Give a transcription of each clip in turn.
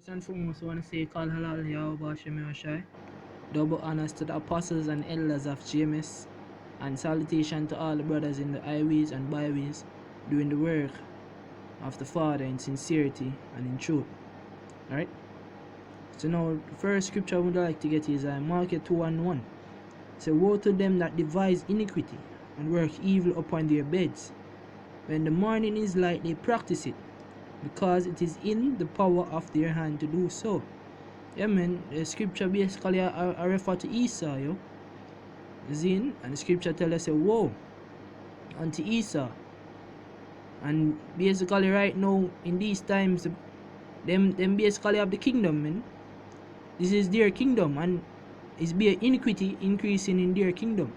First and foremost, I want to say Kal Halal Yahweh Shai. Double honors to the apostles and elders of GMS, and salutation to all the brothers in the highways and byways doing the work of the Father in sincerity and in truth. Alright? So now, the first scripture I would like to get is Mark 2:1. So, woe to them that devise iniquity and work evil upon their beds. When the morning is light, they practice it, because it is in the power of their hand to do so. Yeah, man, the scripture basically I refer to Esau, yo. Zin, and the scripture tell us, woe unto Esau. And basically right now, in these times, them basically have the kingdom, man. This is their kingdom, and it's be iniquity increasing in their kingdom.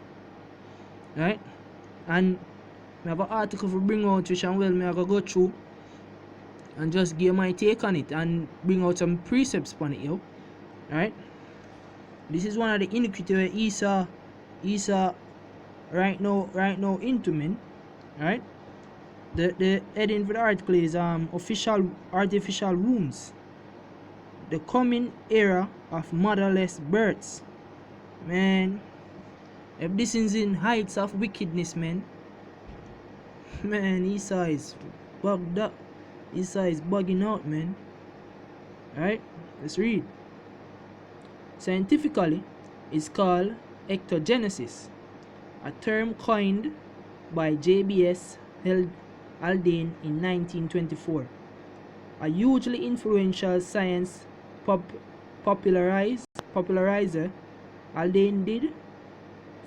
Right? And I have an article to bring out which I'm well, I go through and just give my take on it and bring out some precepts on it, yo. Alright? This is one of the iniquity where Esau right now into, man. Alright? The heading for the article is official artificial wombs. The coming era of motherless births. Man, if this is in heights of wickedness, man, Esau is bugged up. Esau is bugging out, man. Alright, let's read. Scientifically, it's called ectogenesis, a term coined by JBS Haldane in 1924. A hugely influential science popularizer, Haldane did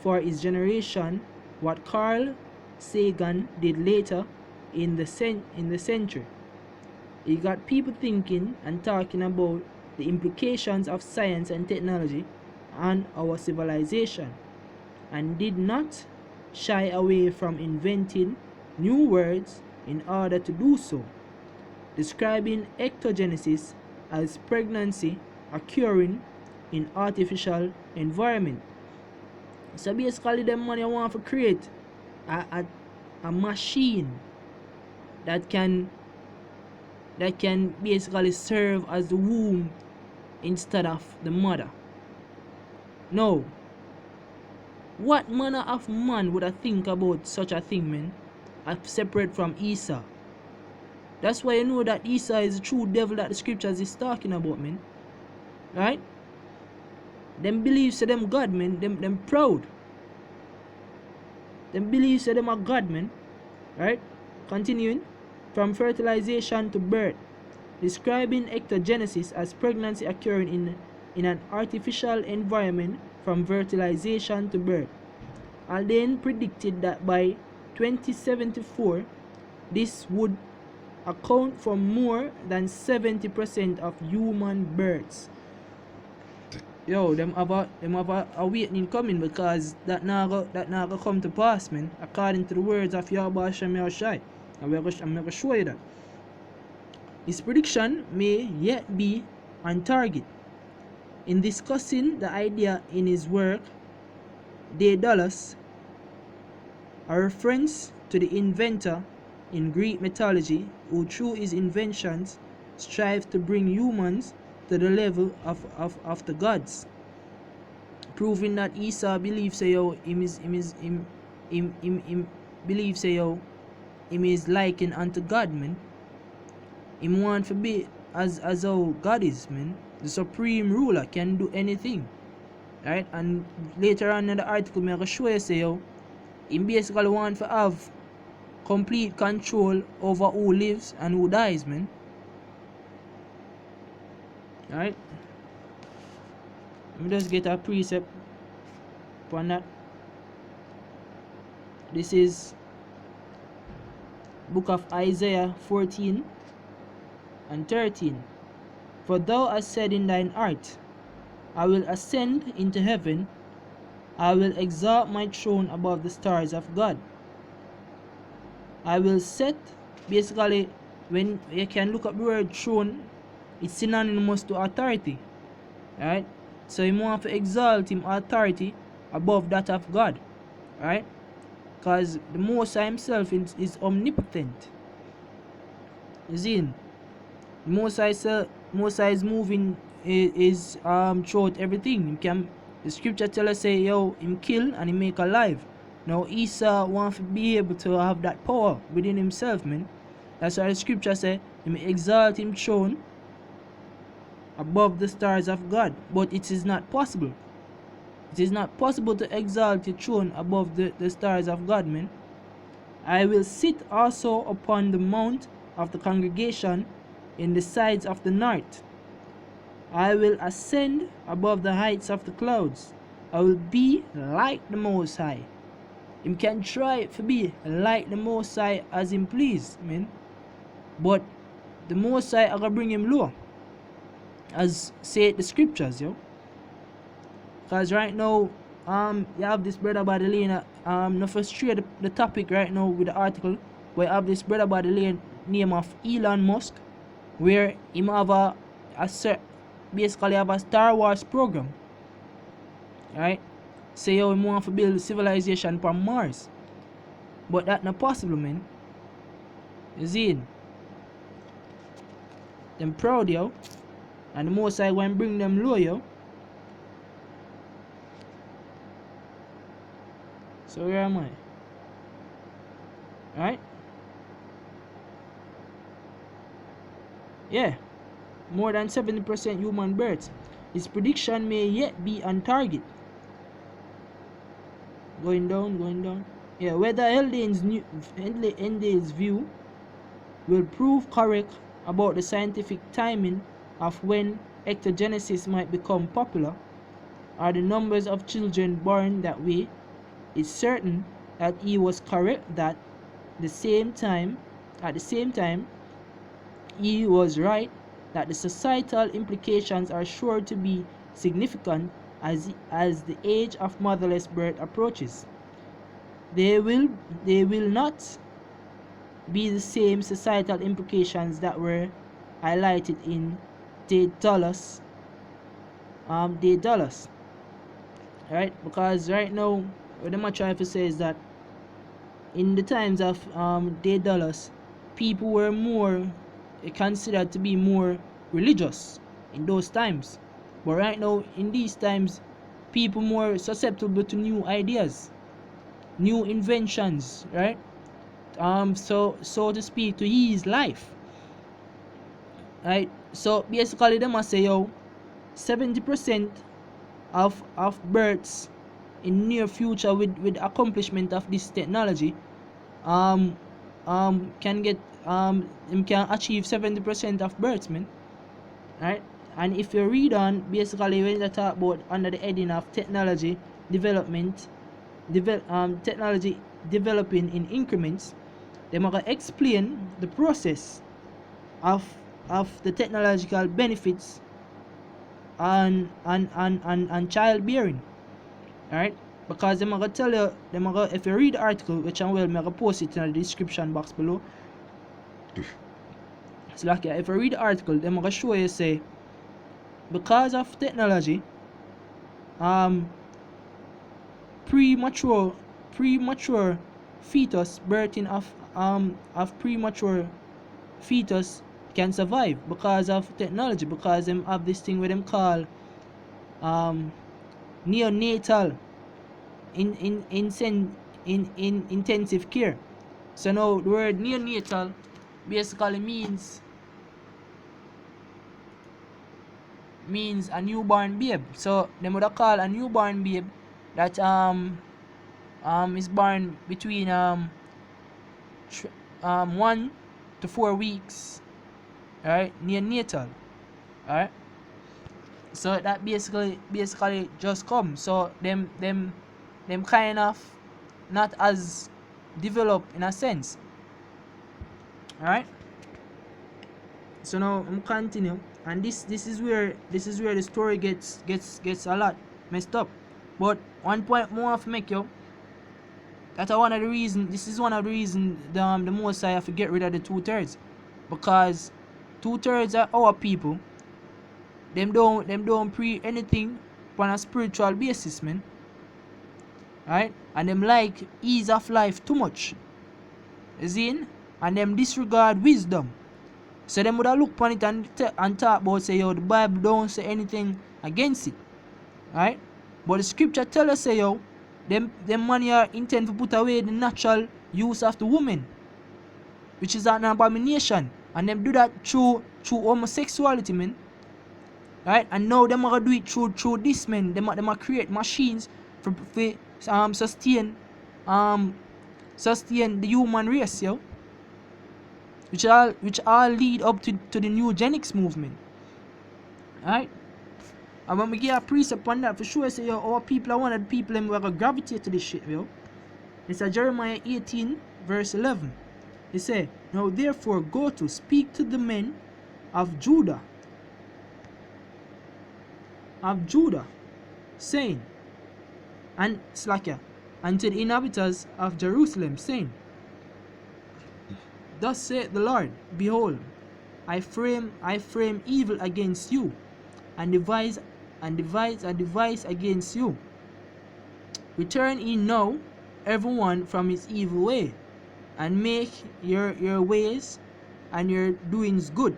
for his generation what Carl Sagan did later in the century. He got people thinking and talking about the implications of science and technology on our civilization, and did not shy away from inventing new words in order to do so, describing ectogenesis as pregnancy occurring in artificial environment. So basically them money want to create a machine that can basically serve as the womb instead of the mother. No. What manner of man would I think about such a thing, man? Separate from Esau. That's why you know that Esau is the true devil that the scriptures is talking about, man. Right? Them believe say them God, man. Them proud. Them believe say them a God, man. Right? Continuing. From fertilization to birth. Describing ectogenesis as pregnancy occurring in an artificial environment from fertilization to birth. Haldane predicted that by 2074, this would account for more than 70% of human births. Yo, them have a awakening coming, because that now go come to pass, man, according to the words of Yahweh Shai. I'm going to show you that. His prediction may yet be on target. In discussing the idea in his work, Daedalus, a reference to the inventor in Greek mythology who through his inventions strives to bring humans to the level of the gods, proving that Esau believes him is likened unto God, man. Him want to be as how God is, man. The supreme ruler can do anything. Right? And later on in the article, I'm going to show you, him basically want to have complete control over who lives and who dies, man. Alright? Let me just get a precept upon that. This is book of Isaiah 14 and 13. For thou hast said in thine heart, I will ascend into heaven, I will exalt my throne above the stars of God. I will set, basically, when you can look up the word throne, it's synonymous to authority. Right? So you want to exalt him authority above that of God. Right? Because the Most High himself is omnipotent. You see? Most High Most High is moving is throughout everything. The scripture tell us say him kill and he make alive. Now Esau want to be able to have that power within himself, man. That's why the scripture say him exalt him throne above the stars of God. But it is not possible. It is not possible to exalt your throne above the stars of God, man. I will sit also upon the mount of the congregation in the sides of the north. I will ascend above the heights of the clouds. I will be like the Most High. Him can try to be like the Most High as him please, man. But the Most High are gonna bring him low, as say the scriptures, yo. Cause right now, you have this brother by the lane, no frustrate the topic right now with the article, where you have this brother by the lane name of Elon Musk, where him have basically have a Star Wars program, right? Say how him want to build civilization from Mars, but that not possible, man. You see, them proud, yo, and the Most High going bring them low, yo. So where am I? Right? Yeah. More than 70% human births. His prediction may yet be on target. Going down. Yeah, whether Eldane's view will prove correct about the scientific timing of when ectogenesis might become popular, or the numbers of children born that way, it's certain that he was correct that at the same time, he was right that the societal implications are sure to be significant as the age of motherless birth approaches. They will not be the same societal implications that were highlighted in Daedalus. Right? Because right now, what I'm trying to say is that in the times of Daedalus, people were more considered to be more religious in those times. But right now, in these times, people more susceptible to new ideas, new inventions, right? So to speak, to his life, right? So basically, they must say, 70% of births in near future with accomplishment of this technology, can get can achieve 70% of births, man. Right? And if you read on, basically when they talk about under the heading of technology development, technology developing in increments, they might explain the process of the technological benefits and childbearing. Alright? Because they're gonna tell you, if you read the article, which I'm gonna post it in the description box below. So like, if you read the article, they're gonna show you, say, because of technology, premature fetus birthing of premature fetus can survive because of technology, because them have this thing where them call neonatal in intensive care. So now the word neonatal basically means a newborn babe. So they would call a newborn babe that is born between 1 to 4 weeks, alright, neonatal, alright. So that basically just come. So them kind of not as developed in a sense. Alright. So now I'm continue, and this is where the story gets a lot messed up. But one point more of make you. That's one of the reasons. This is one of the reasons the Most High have to get rid of the 2/3, because 2/3 of our people, them don't pre anything on a spiritual basis, man. Right? And them like ease of life too much. You see? And them disregard wisdom. So them would have look upon it and talk about say yo the Bible don't say anything against it. Right? But the scripture tell us say yo them man here intend to put away the natural use of the woman, which is an abomination. And them do that through homosexuality, man. Right? And now them are gonna do it through this, man. Them are create machines for sustain the human race, yo. Which all lead up to the eugenics movement. Right? And when we get a precept on that, for sure say yo, our people are one of the people who are gonna gravitate to this shit, yo. It's a Jeremiah 18 verse 11. He say, now therefore go to speak to the men of Judah, saying, and to the inhabitants of Jerusalem, saying, thus saith the Lord, behold, I frame evil against you, and devise against you. Return ye now, everyone from his evil way, and make your ways and your doings good.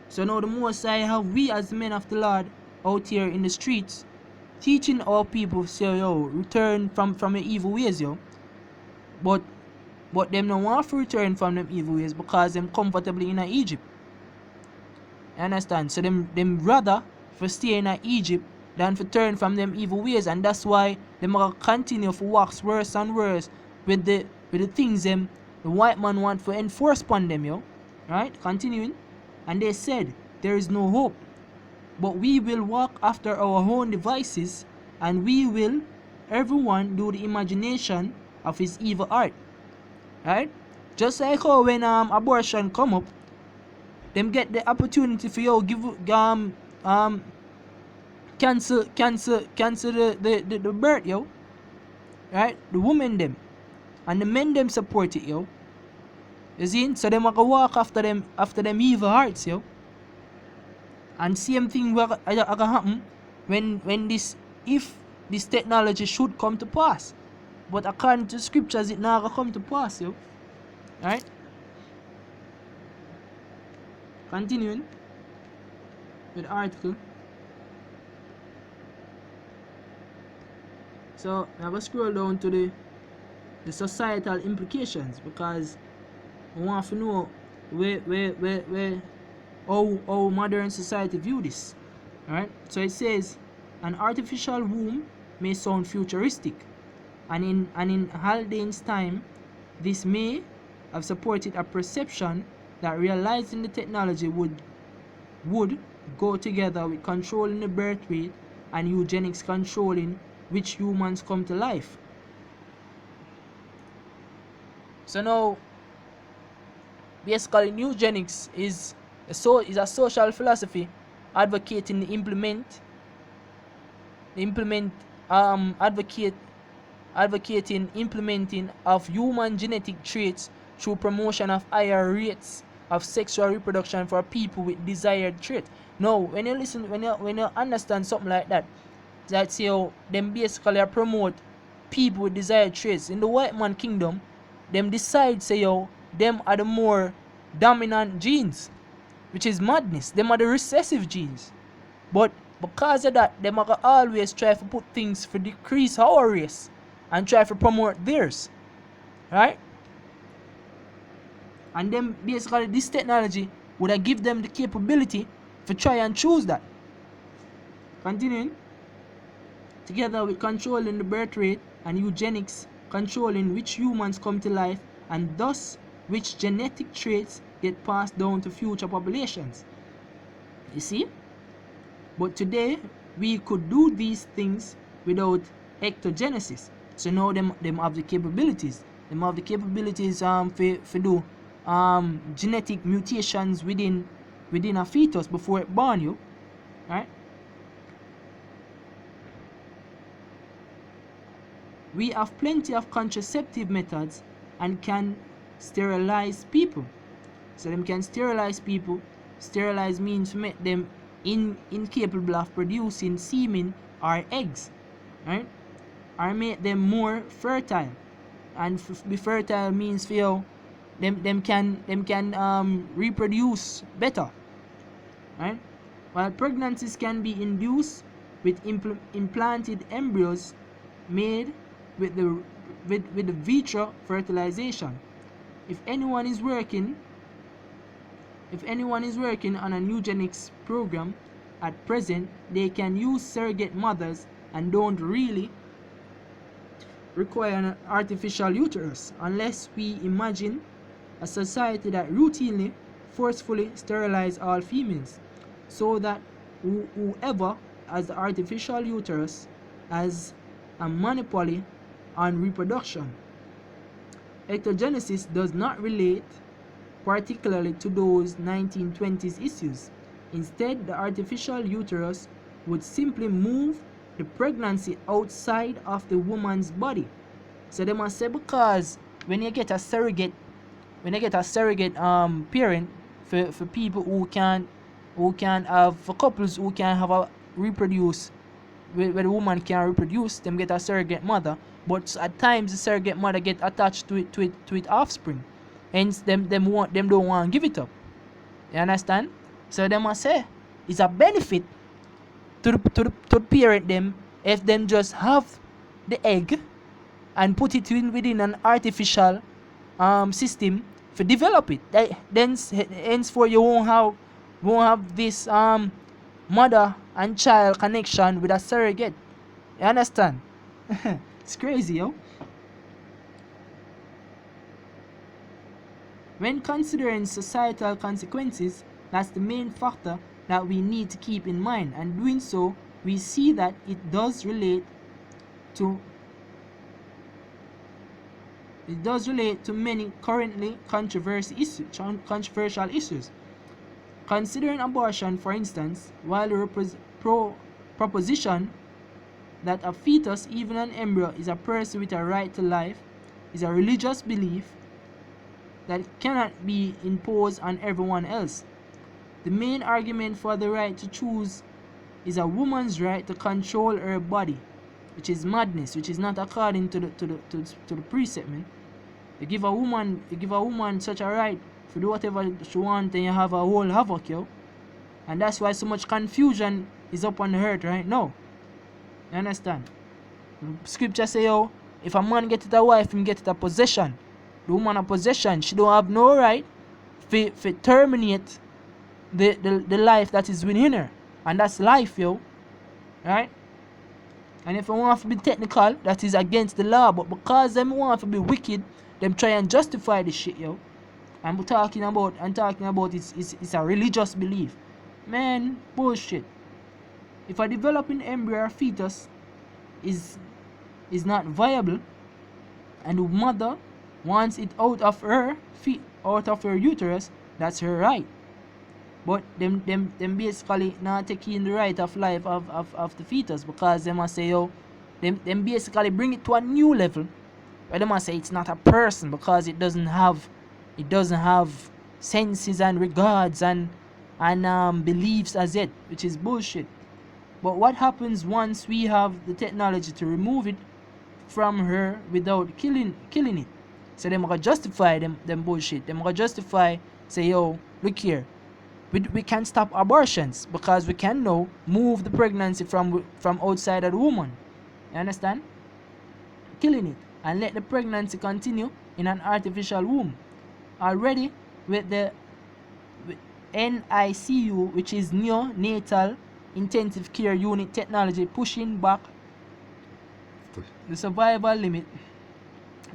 So now the Most High have we as men of the Lord out here in the streets teaching our people say yo return from your evil ways, yo. But them don't want to return from them evil ways because them comfortably in Egypt. You understand? So them rather for stay in Egypt than for turn from them evil ways, and that's why them are continue to wax worse and worse with the things them the white man want to enforce upon them, yo. Right? Continuing. And they said, there is no hope, but we will walk after our own devices, and we will everyone do the imagination of his evil heart. Right? Just like how when abortion come up, them get the opportunity for you give cancel the birth, yo. Right? The women them and the men them support it, yo. You see? So them are gonna walk after them evil hearts, yo. And same thing will happen when this technology should come to pass. But according to scriptures, it not gonna come to pass, yo. Right? Continuing with the article. So I'm gonna scroll down to the societal implications, because we want to know where how modern society view this. Alright? So it says an artificial womb may sound futuristic, and in Haldane's time this may have supported a perception that realizing the technology would go together with controlling the birth rate and eugenics controlling which humans come to life. So now basically eugenics is a social philosophy advocating advocating implementing of human genetic traits through promotion of higher rates of sexual reproduction for people with desired traits. Now when you understand something like that, that's how them basically promote people with desired traits. In the white man kingdom, them decide say yo them are the more dominant genes, which is madness. Them are the recessive genes. But because of that, them are always try to put things for decrease our race and try to promote theirs. Right? And then basically this technology would have give them the capability to try and choose that. Continuing. Together with controlling the birth rate and eugenics controlling which humans come to life and thus which genetic traits get passed down to future populations. You see? But today we could do these things without ectogenesis. So now them have the capabilities. Them have the capabilities for do genetic mutations within a fetus before it born you. Right? We have plenty of contraceptive methods and can sterilize people. So them can sterilize people. Sterilize means to make them incapable of producing semen or eggs, right? Or make them more fertile. And be fertile means for you them can reproduce better, right? While pregnancies can be induced with implanted embryos made with the vitro fertilization. If anyone is working on a eugenics program at present, they can use surrogate mothers and don't really require an artificial uterus, unless we imagine a society that routinely forcefully sterilize all females, so that whoever has the artificial uterus has a monopoly on reproduction. Ectogenesis does not relate particularly to those 1920s issues. Instead, the artificial uterus would simply move the pregnancy outside of the woman's body. So they must say, because when you get a surrogate parent for people who can have, for couples who can have a reproduce, where the woman can reproduce, them get a surrogate mother. But at times the surrogate mother get attached to its offspring. Hence them don't want to give it up. You understand? So they must say it's a benefit to the parent them if them just have the egg and put it within an artificial system to develop it. Then henceforth you won't have this mother and child connection with a surrogate. You understand? It's crazy, yo. When considering societal consequences, that's the main factor that we need to keep in mind, and doing so, we see that it does relate to many currently controversial issues. Considering abortion, for instance, while the proposition that a fetus, even an embryo, is a person with a right to life, is a religious belief that cannot be imposed on everyone else. The main argument for the right to choose is a woman's right to control her body, which is madness, which is not according to the precept, man. You give a woman such a right to do whatever she wants, and you have a whole havoc, yo. And that's why so much confusion is up on the earth right now. You understand? Scripture say, yo, if a man get it a wife, him get it a possession. The woman a possession, she don't have no right to terminate the life that is within her. And that's life, yo. Right? And if I want to be technical, that is against the law. But because them want to be wicked, them try and justify this shit, yo. I'm talking about it's a religious belief. Man, bullshit. If a developing embryo or fetus is not viable, and the mother wants it out of her uterus, that's her right. But them basically not taking the right of life of the fetus, because they must say, yo, them basically bring it to a new level where they must say it's not a person because it doesn't have senses and regards and beliefs as it, which is bullshit. But what happens once we have the technology to remove it from her without killing it? So them gonna justify them bullshit. Them gonna justify, say, yo, look here, we can stop abortions because we can now move the pregnancy from outside of the woman. You understand? Killing it and let the pregnancy continue in an artificial womb. Already with the NICU, which is neonatal intensive care unit technology, pushing back the survival limit,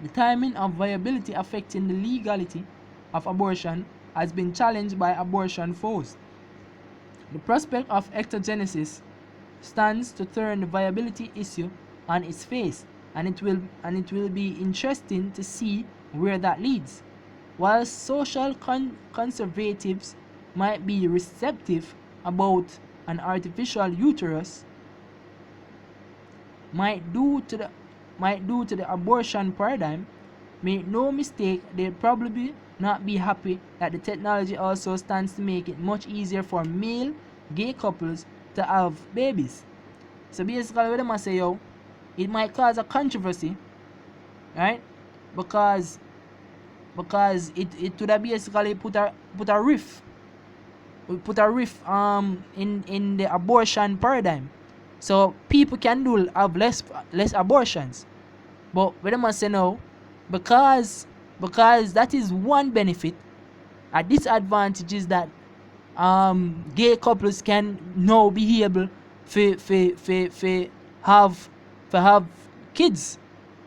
the timing of viability affecting the legality of abortion has been challenged by abortion foes. The prospect of ectogenesis stands to turn the viability issue on its face, and it will be interesting to see where that leads. While social conservatives might be receptive about an artificial uterus, might do to the abortion paradigm, make no mistake, they'll probably not be happy that the technology also stands to make it much easier for male gay couples to have babies. So basically what they must say, yo, it might cause a controversy, right? Because because it would have basically put a rift in the abortion paradigm. So people can have less abortions. But what I must say now, because that is one benefit. A disadvantage is that gay couples can now be able to have kids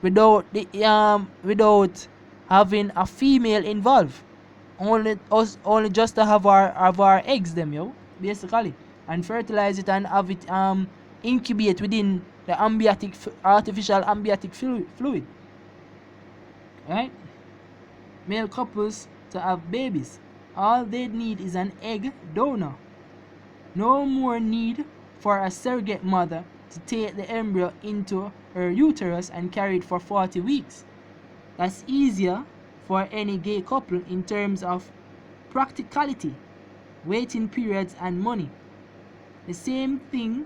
without without having a female involved. Only just to have our eggs them, basically, and fertilize it and have it incubate within the artificial amniotic fluid. Right? Male couples to have babies, all they need is an egg donor. No more need for a surrogate mother to take the embryo into her uterus and carry it for 40 weeks. That's easier for any gay couple in terms of practicality, waiting periods, and money. The same thing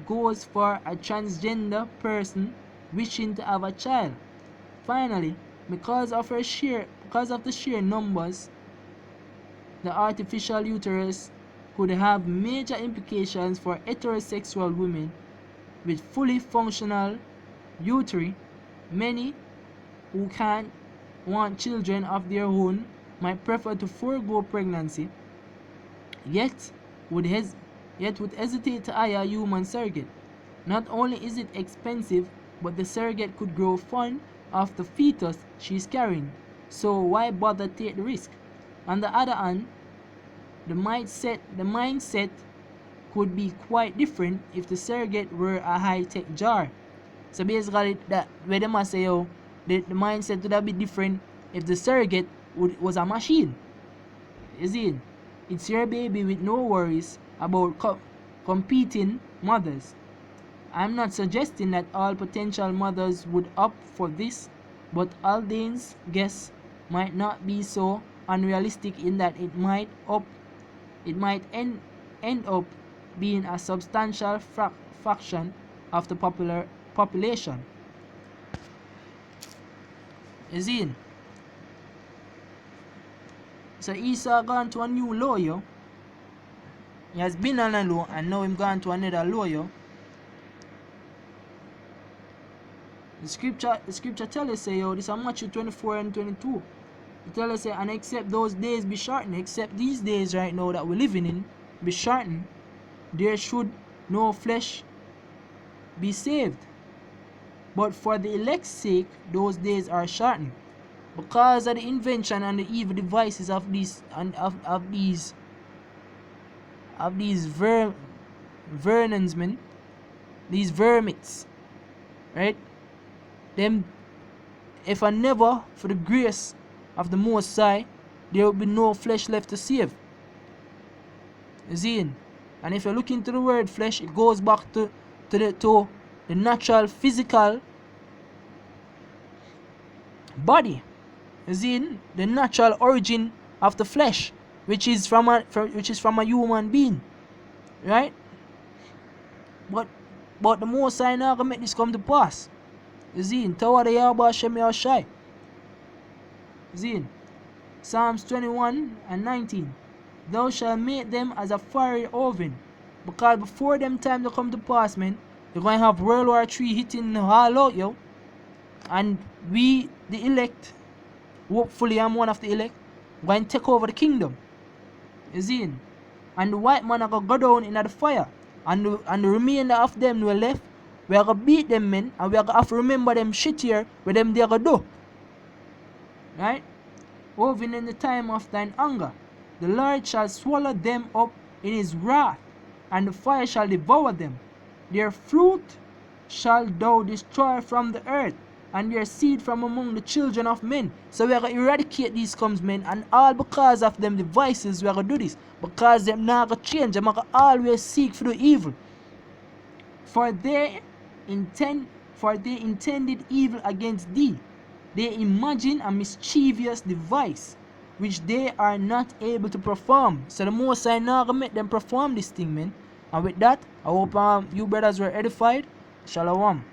goes for a transgender person wishing to have a child. Finally, because of the sheer numbers, the artificial uterus could have major implications for heterosexual women with fully functional uteri. Many who can't want children of their own might prefer to forego pregnancy, yet would hesitate to hire a human surrogate. Not only is it expensive, but the surrogate could grow fond of the fetus she's carrying, so why bother take the risk? On the other hand, the mindset could be quite different if the surrogate were a high-tech jar. So basically, that where they must say, the mindset would have been different if the surrogate was a machine. You see, it's your baby with no worries about competing mothers. I'm not suggesting that all potential mothers would opt for this, but Aldane's guess might not be so unrealistic in that it might end up being a substantial fraction of the population. You see? So Esau gone to a new lawyer. He has been on a law and now he's gone to another lawyer. The scripture tells us, say, this is Matthew 24 and 22. It tells us, say, and except those days be shortened, except these days right now that we're living in be shortened, there should no flesh be saved. But for the elect's sake, those days are shortened, because of the invention and the evil devices of these vermins, these vermits, right? Them, if I never for the grace of the Most High, there will be no flesh left to save. You see? And if you look into the word flesh, it goes back to the natural physical body. You see? The natural origin of the flesh, which is from a human being, right? But the Most High not gonna make this come to pass. You see? Tower the Yahweh Shem Yahushai. You see? Psalms 21 and 19. Thou shalt make them as a fiery oven, because before them time to come to pass, man, you're going to have World War III hitting all out, yo. And we, the elect, hopefully I'm one of the elect, going to take over the kingdom. You see? And the white man are going to go down in the fire. And the remainder of them who are left, we are going to beat them, men, and we are going to have to remember them shit here, where them they are going to do. Right? Even in the time of thine anger, the Lord shall swallow them up in his wrath, and the fire shall devour them. Their fruit shall thou destroy from the earth, and their seed from among the children of men. So we are going to eradicate these comes, men, and all because of them devices we are going to do this. Because them not going to change, them are going to always seek for the evil. For they intended evil against thee. They imagine a mischievous device, which they are not able to perform. So the Most High not going to make them perform this thing, man. And with that, I hope you brothers were edified. Shalom.